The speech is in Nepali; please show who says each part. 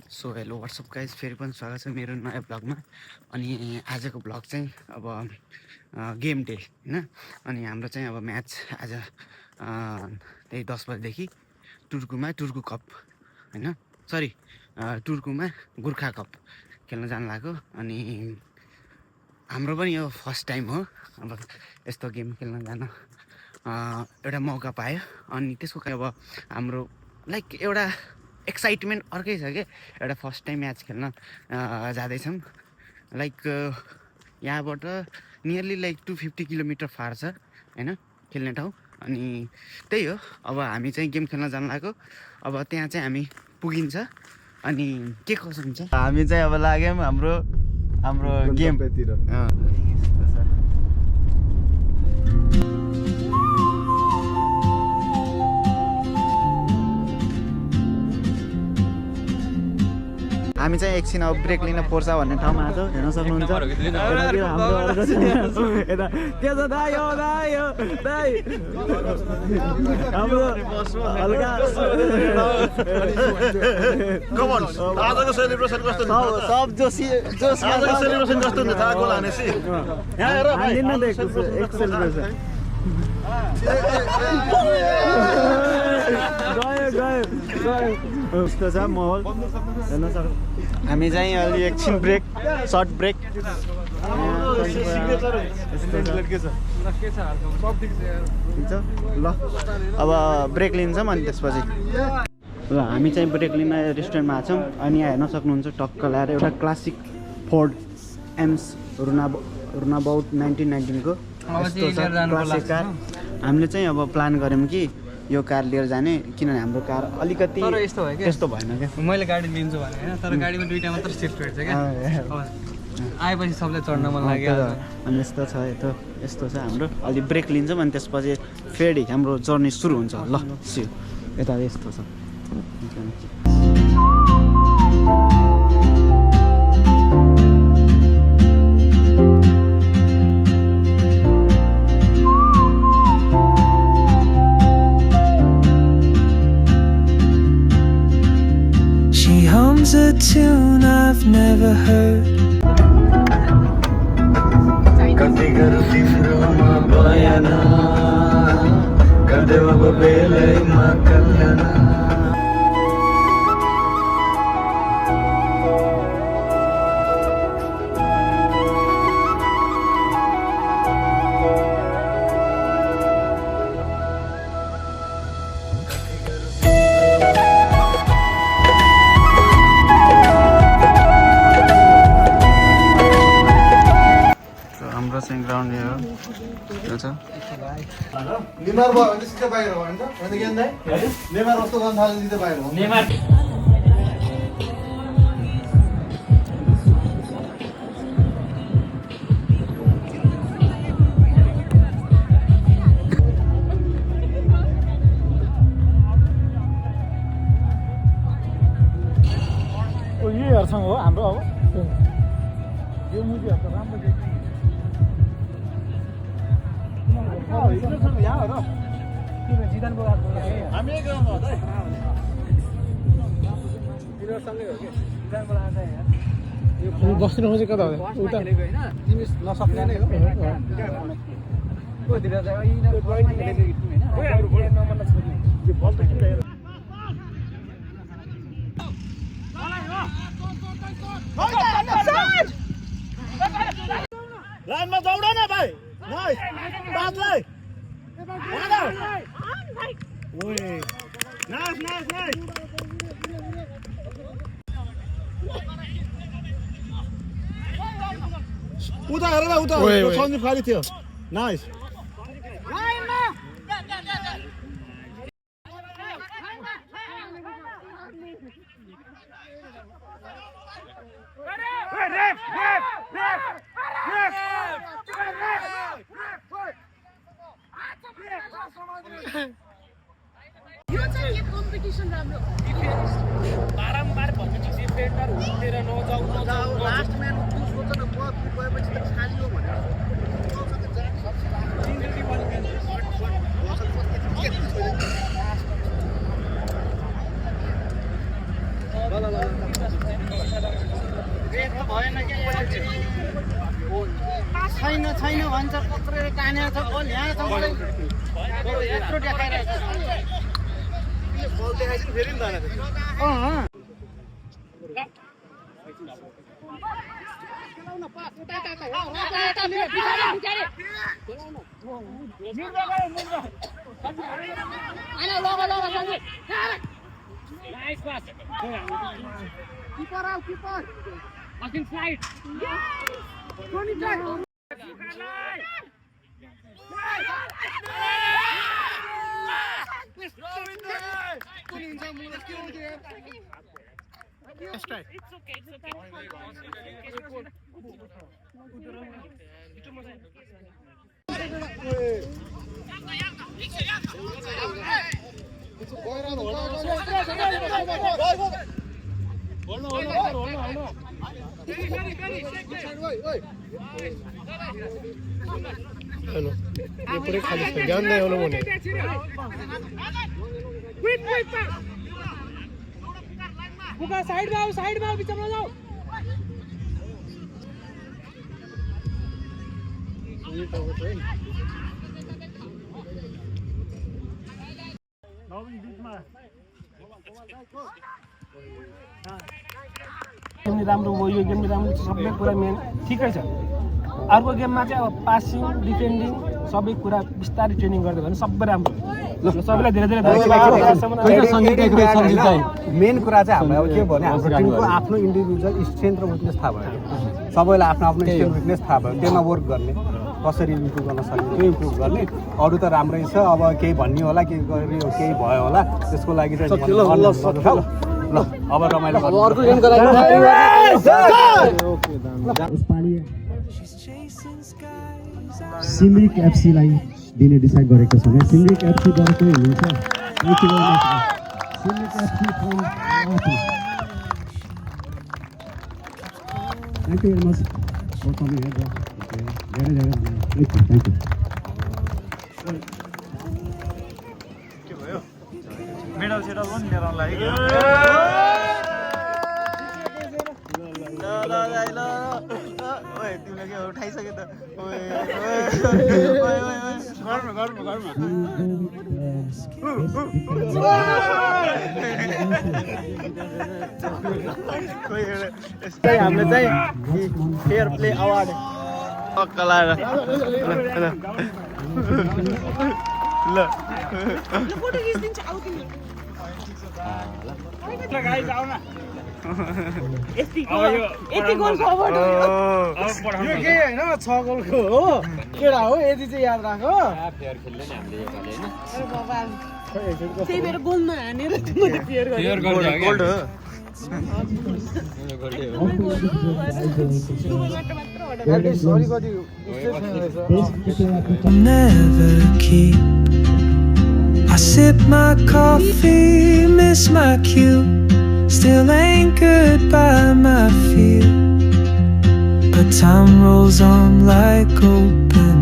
Speaker 1: सो हेलो व्हाट्सअप गाइज, फेरि पनि स्वागत छ मेरो नयाँ ब्लगमा। अनि आजको ब्लग चाहिँ अब गेम डे होइन। अनि हाम्रो चाहिँ अब म्याच आज त्यही 10 बजेदेखि टुर्कुमा टुर्कु कप होइन, सरी टुर्कुमा गोर्खा कप खेल्न जानु लाग्यो। अनि हाम्रो पनि यो फर्स्ट टाइम हो अब यस्तो गेम खेल्न जान एउटा मौका पायो। अनि त्यसको अब हाम्रो लाइक एउटा एक्साइटमेन्ट अर्कै छ क्या, एउटा फर्स्ट टाइम म्याच खेल्न जाँदैछौँ। लाइक यहाँबाट नियरली लाइक 250 किलोमिटर फार छ होइन खेल्ने ठाउँ। अनि त्यही हो, अब हामी चाहिँ गेम खेल्न जानु लाग्यो। अब त्यहाँ चाहिँ हामी पुगिन्छ अनि के कसो हुन्छ। हामी चाहिँ अब लाग्यौँ हाम्रो गेमतिर। हामी चाहिँ एकछिन अब ब्रेक लिन पर्छ भन्ने ठाउँमा आज हेर्न सक्नुहुन्छ।
Speaker 2: आजको सेलिब्रेसन कस्तो हुन्छ?
Speaker 1: सब जोसी जोस
Speaker 2: आजको सेलिब्रेसन कस्तो हुन्छ? थाहा गोल हानेसी यहाँ हेर भाइ,
Speaker 1: एक सेलिब्रेसन यस्तो छ माहौल हेर्न सक्नु। हामी चाहिँ अलि एकछिन ब्रेक, सर्ट ब्रेक। ल अब ब्रेक लिन्छौँ अनि त्यसपछि ल हामी चाहिँ ब्रेक लिन रेस्टुरेन्टमा आएको छौँ। अनि यहाँ हेर्न सक्नुहुन्छ टक्क ल्याएर एउटा क्लासिक फोर्ड एम्स रुनाबाउट 1919 को क्लासिक कार। हामीले चाहिँ अब प्लान गऱ्यौँ कि यो कार लिएर जाने, किनभने हाम्रो कार अलिकति यस्तो भएन क्या।
Speaker 3: मैले गाडी लिन्छु भने होइन, तर गाडीमा दुईटा मात्र सिट भेट्छ क्या। आएपछि सबले चढ्न मन लाग्यो।
Speaker 1: अनि यस्तो छ हाम्रो। अलि ब्रेक लिन्छौँ अनि त्यसपछि फेरि हाम्रो जर्नी सुरु हुन्छ। ल सियो यता यस्तो छ।
Speaker 4: A tune I've never heard.
Speaker 5: Katigar sindroma bayana kadeva babele makalyana.
Speaker 1: Ground यो छ।
Speaker 2: नेमार भयो भने सिधै बाहिर हो हैन त? हैन ज्ञान दाइ? नेमार कस्तो गर्न थाल्यो सिधै बाहिर हो। नेमार
Speaker 6: ओ यो हेर्छौँ हो हाम्रो। अब यो मुभीहरू त राम्रो देखिन्छ। बस्नु खोजेको कता उता तिमी नसक्ने नै हो।
Speaker 2: लाइनमा दौड न भाइ। नाइस पासलाई उता हेर न, उता सन्दीप खाली थियो। नाइस
Speaker 7: यो चाहिँ के कम्पिटिसन राम्रो
Speaker 3: बारम्बार भन्छु डिफेन्डर हुँदैन नजाऊ
Speaker 2: लास्ट म्यान तु सोच न, म गएपछि त खाली हो भनेर ल ल ल
Speaker 1: छैन छैन भन्छ कत्रोले तानेको छ बल यहाँ छ मलाई यत्रो देखाइरहेको छ
Speaker 2: बल देखाइदिनु फेरि नि ताने पुरै खाली छ ज्ञान नै आउनु भने
Speaker 3: साइडमा आऊ बिचमा जाऊ
Speaker 8: गेम राम्रो हो यो गेम राम्रो सबै कुरा मेन ठिकै छ अर्को गेममा चाहिँ अब पासिङ डिफेन्डिङ सबै कुरा बिस्तारै ट्रेनिङ गर्दै भने सबै राम्रो सबैलाई धेरै
Speaker 9: मेन कुरा चाहिँ हामीलाई अब के भने हाम्रो टिमको आफ्नो इन्डिभिजुअल स्ट्रेन्थ र विकनेस थाहा भयो सबैलाई आफ्नो आफ्नो स्ट्रेन्थ विकनेस थाहा भयो त्यसमा वर्क गर्ने कसरी इम्प्रुभ गर्न सक्ने त्यो इम्प्रुभ गर्ने अरू त राम्रै छ अब केही भन्ने होला केही गर्यो केही भयो होला त्यसको लागि चाहिँ ल अब रमाइलो अर्को गेमको लागि
Speaker 10: सिमरिक एफसीलाई दिने डिसाइड गरेको छ सिमरिक एफसीबाट चाहिँ हुनुहुन्छ Simrik FC from thank you very much for coming here धेरै धेरै थ्याङ्क यू
Speaker 2: के भयो मेडल सेडल पनि लिएर लाग्यो ओए तिमीले के उठाइसक्यो त ओए
Speaker 1: हामीले चाहिँ फेयर प्ले अवार्ड कलाएर ल
Speaker 7: फोटो खिच्दिन्छ आउ तिमी
Speaker 6: गाइस आउ न
Speaker 7: यति गोलको अवार्ड हो
Speaker 6: यो के हैन 6 गोलको हो केडा हो यति चाहिँ याद राख
Speaker 9: फेयर खेल्ने नि हामीले योपालि हैन
Speaker 7: अरे बाबा त्यही भएर गोलमा हानेर तिमीले फेयर गर्यो
Speaker 1: गोल्ड हो
Speaker 4: Never keep. I sip my coffee, miss my cue, still anchored by my fear. But time rolls on like open